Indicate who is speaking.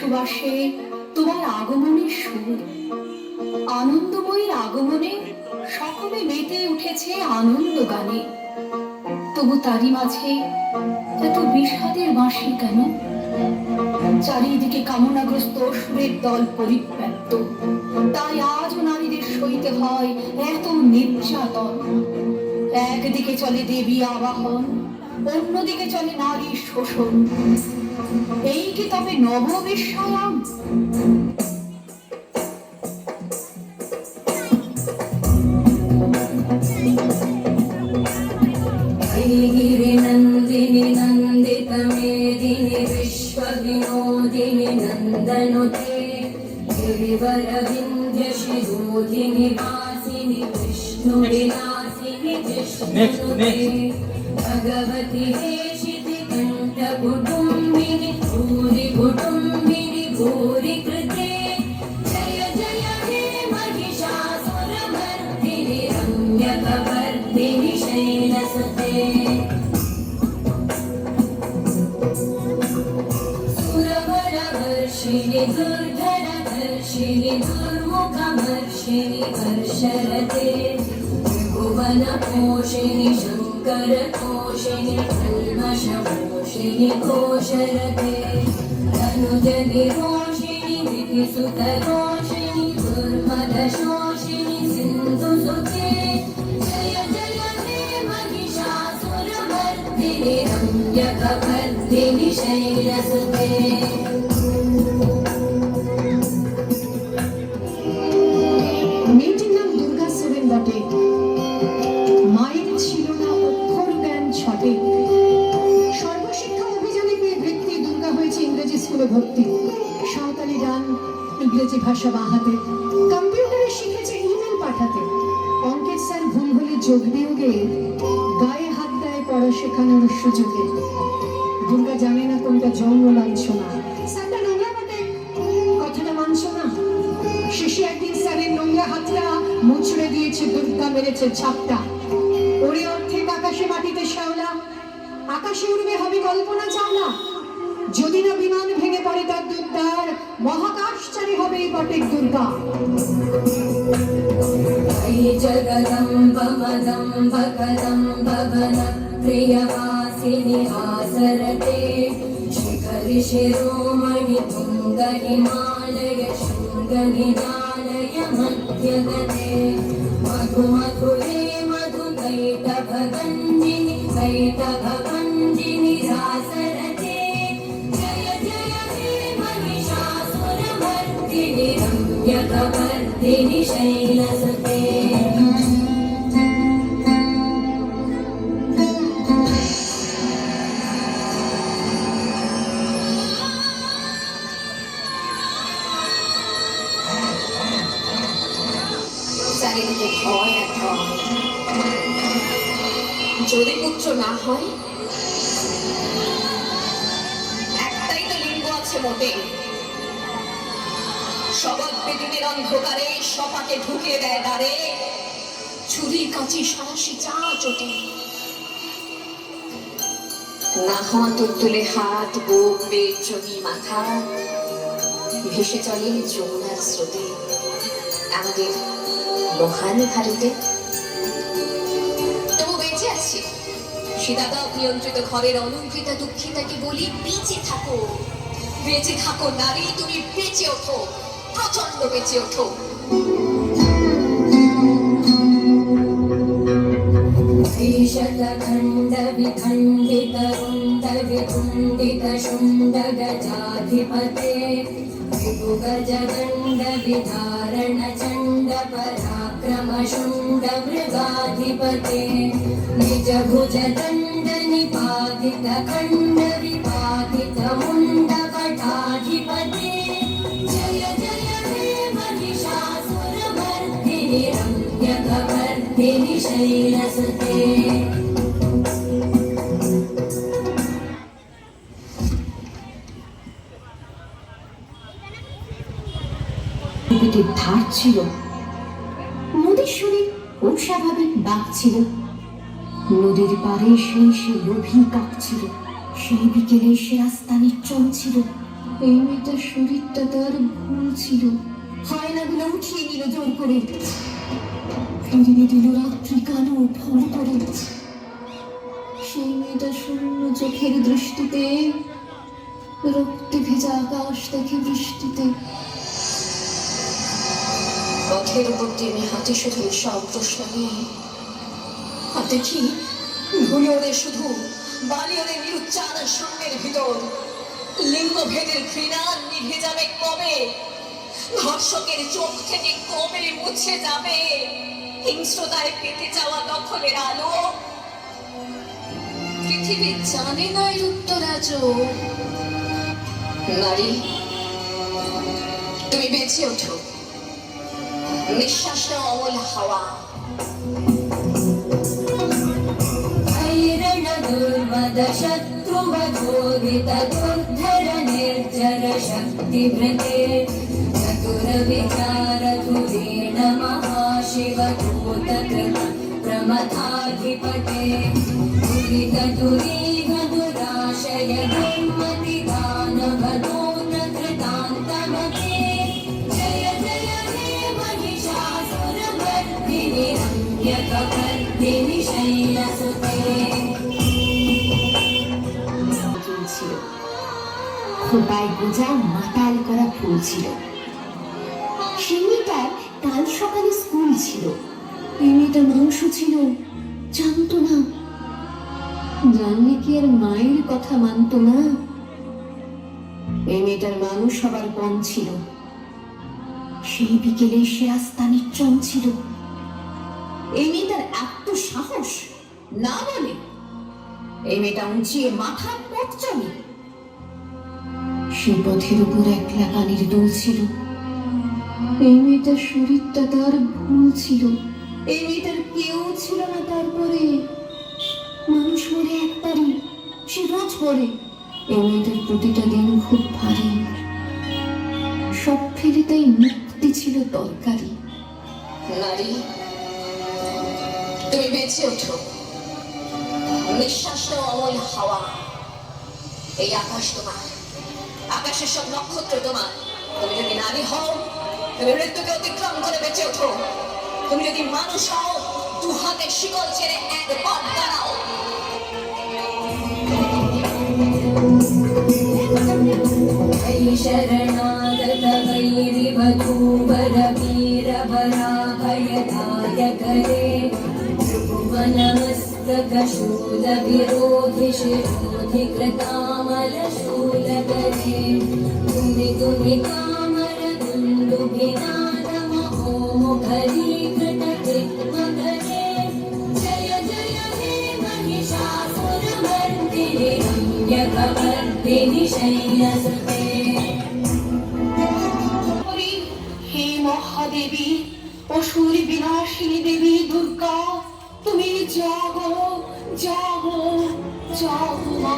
Speaker 1: সুবাসে তোমার আগমনের সুর, আনন্দময়ীর আগমনে সকলে মেতে উঠেছে আনন্দ গানে। তবু তারই মাঝে এত বিষাদের বাঁশি কেন? চারিদিকে কামনাগ্রস্ত অসুরের দল পরিব্যাপ্ত, তাই আজও নারীদের সইতে হয় এত নির্যাতন। একদিকে চলে দেবী আবাহন, অন্যদিকে চলে নারী শোষণ। এই কি তবে নববিশ্বায়ন?
Speaker 2: नंदिनी नंदित मेदिनी विश्व विनोदिनी नंदनुते गिरिवर विंध्य शिरोधिनी वासिनी विष्णु विलासिनी जिष्णुते भगवती हेशिति कंठ कुटुंबिनी भूरि कुटुंबिनी भूरि कृते जय जय हे महिषासुरमर्दिनी रम्यकवर्दिनी शैलसुते सुरवरवर्षिणि दुर्धरधर्षिणि दुर्मुखमर्षिणि हर्षरते त्रिभुवनपोषिणि शङ्करतोषिणि कल्मषमोषिणि घोषरते तनुजनिरोषिणि विधिसुतरोषिणि दुर्मदशोषिणि सिन्धुसुते जय जय हे महिषासुरमर्दिनि रम्यकवर्दिनि शैलसुते
Speaker 1: মেয়েটির নাম দুর্গা সেন বটে। মায়ের ছিল না অক্ষর জ্ঞান ছটে। সর্বশিক্ষা অভিযানে পেয়ে বৃত্তি দুর্গা হয়েছে ইংরেজি স্কুলে ভর্তি। সাঁওতালি গান, ইংরেজি ভাষা বাহাতে, কম্পিউটারে শিখেছে ইমেল পাঠাতে। অঙ্কের স্যার ভুল হলে যোগ বিয়োগে গায়ে হাত দেয় পড়া শেখানোর সুযোগে। দুর্গা জানে না কোনটা যৌন লাঞ্ছনা। স্যারটা নোংরা বটে, কথাটা মানছো না। শেষে একদিন স্যারের নোংরা হাতটা মুচড়ে দিয়েছে দুর্গা, মেরেছে ছাপটা। ওরে অর্ধেক আকাশে মাটিতে শ্যাওলা, আকাশে উড়বে হবে কল্পনা চাওলা। যদি না বিমান ভেঙে পড়ে তার দুর্দার, মহাকাশচারী হবে এই বটের দুর্গা।
Speaker 2: जगदम्ब मदम्ब कदम्ब वन प्रियवासिनि आसरते शिखरि शिरोमणि तुङ्ग हिमालय शृङ्ग निजालय मध्यगते मधु मधुरे मधु कैटभगञ्जिनि कैटभगञ्जिनि रासरते जय जय हे महिषासुरमर्दिनि रम्यकवर्दिनि शैलसुते
Speaker 3: চারিদিকে ভয় আর ভয়। যদি পুত্র না হয়, একটাই তো লিঙ্গ আছে মোটে। শবদ বেদিনীর অন্ধকারে সপাকে ঢুকিয়ে দেয় দ্বারে, ছুরি কাঁচি সাহসী চা চটে। না হওয়া তুলে হাত, বুক, পেট, চোখে, মাথা ভেসে চলে যমুনার স্রোতে আমাদের মহান ভারতে। তবু বেঁচে আছি। শীতাতাপ নিয়ন্ত্রিত ঘরের অলঙ্কৃতা দুঃখিতাকে বলি, বেঁচে থাকো, বেঁচে থাকো নারী, তুমি বেঁচে ওঠো, প্রচন্ড বেঁচে ওঠো।
Speaker 2: शतखण्ड विखण्डित रुण्ड विकुण्डित शुण्ड गजाधिपते विभुगजदण्ड विधारण चण्ड पराक्रम शुण्ड मृगाधिपते निज भुज दण्ड निपातित खण्ड विपातित मुण्ड कटाधिपते जय जय हे महिषासुरमर्दिनि रम्यकवर्दिनि शैलसुते
Speaker 1: পেটের ধার ছিল, নদীর সুরে অস্বাভাবিক বাঘ ছিল। নদীর পারে সেই লোভী কাক ছিল। সেই বিকেলে সে রাস্তা নিশ্চল ছিল। এই মেয়েটার শরীরটা তার ভুল ছিল, হায়নাগুলো উঠিয়ে নিল জোর করে, ফিরিয়ে দিল রাত্রি কালো ভর করে। সেই মেয়েটা শূন্য চোখের দৃষ্টিতে রক্তে ভেজা আকাশ দেখে বৃষ্টিতে।
Speaker 3: পথের উপর দিয়ে আমি হাঁটি শুধু সব প্রশ্ন নিয়ে, আর দেখি ভুলে ওদের শুধু বালি ওদের নিরুচ্চার শূন্যের ভিতর। লিঙ্গভেদের ঘৃণা নিভে যাবে কবে? ধর্ষকের চোখ থেকে কবে মুছে যাবে হিংস্রতায় পেতে যাওয়া দখলের আলো? পৃথিবী জানে না এর উত্তর আজও। নারী, তুমি বেঁচে ওঠো, নিঃশ্বাসটা অমল হাওয়া।
Speaker 2: ऐरण दुर्मद शत्रुवधोदित दुर्धर निर्जर शक्तिभृते चतुर विचार धुरेण महाशिवदूतकृत प्रमथाधिपते दुरित दुरीह दुराशय दुर्मति दानवदूत कृतान्तमते जय जय हे महिषासुरमर्दिनि रम्यकपर्दिनि शैलसुते
Speaker 1: ছিল, খোপায় গোজা মাতাল করা ফুল ছিল। সেই মেয়েটার কাল সকালে স্কুল ছিল। এই মেয়েটা মাংস ছিল, জানতো না। জানলে কি আর মায়ের কথা মানতো না? এই মেয়েটার মানুষ সবার কম ছিল। সেই বিকেলে সে আস্থা নির্জন ছিল। এই মেয়েটার এত সাহস না বলে, এই মেয়েটা উঁচিয়ে মাথা পথ চলে। সে পথের উপর একলা কানের দোল ছিল। এই মেয়েটার শরীরটা তার ভুল ছিল। এই মেয়েটার কেউ ছিল না তারপরে। মানুষ মরে একবারই, সে রোজ পড়ে। এই মেয়েটার প্রতিটা দিন খুব ভারী। সব ফেলে তাই মুক্তি ছিল দরকারি।
Speaker 3: নারী, তুমি বেঁচে ওঠো, নিঃশ্বাসটা অমল হাওয়া। এই আকাশ তোমার, আকাশের সব নক্ষত্র তোমার। তুমি যদি নারী হও, তুমি মৃত্যুকে অতিক্রম করে বেঁচে ওঠো। তুমি যদি মানুষ হও, দু হাতে শিকল ছেড়ে একবার দাঁড়াও।
Speaker 2: वै शरणागत वैरिवधूवर वीरवराभयदायक रे त्रिभुवनमस्तकशूलविरोधि शिरोधि कृतामलशूलकरे तुमि कामरदुन्दुभिनादमहोमुखरीकृतकृत्मकरे जय जय हे महिषासुरमर्दिनि रम्यकपर्दिनि शैलसुते
Speaker 1: হে মহাদেবী, অসুর বিনাশিনী দেবী দুর্গা, তুমি জাগো জাগো জাগো মা।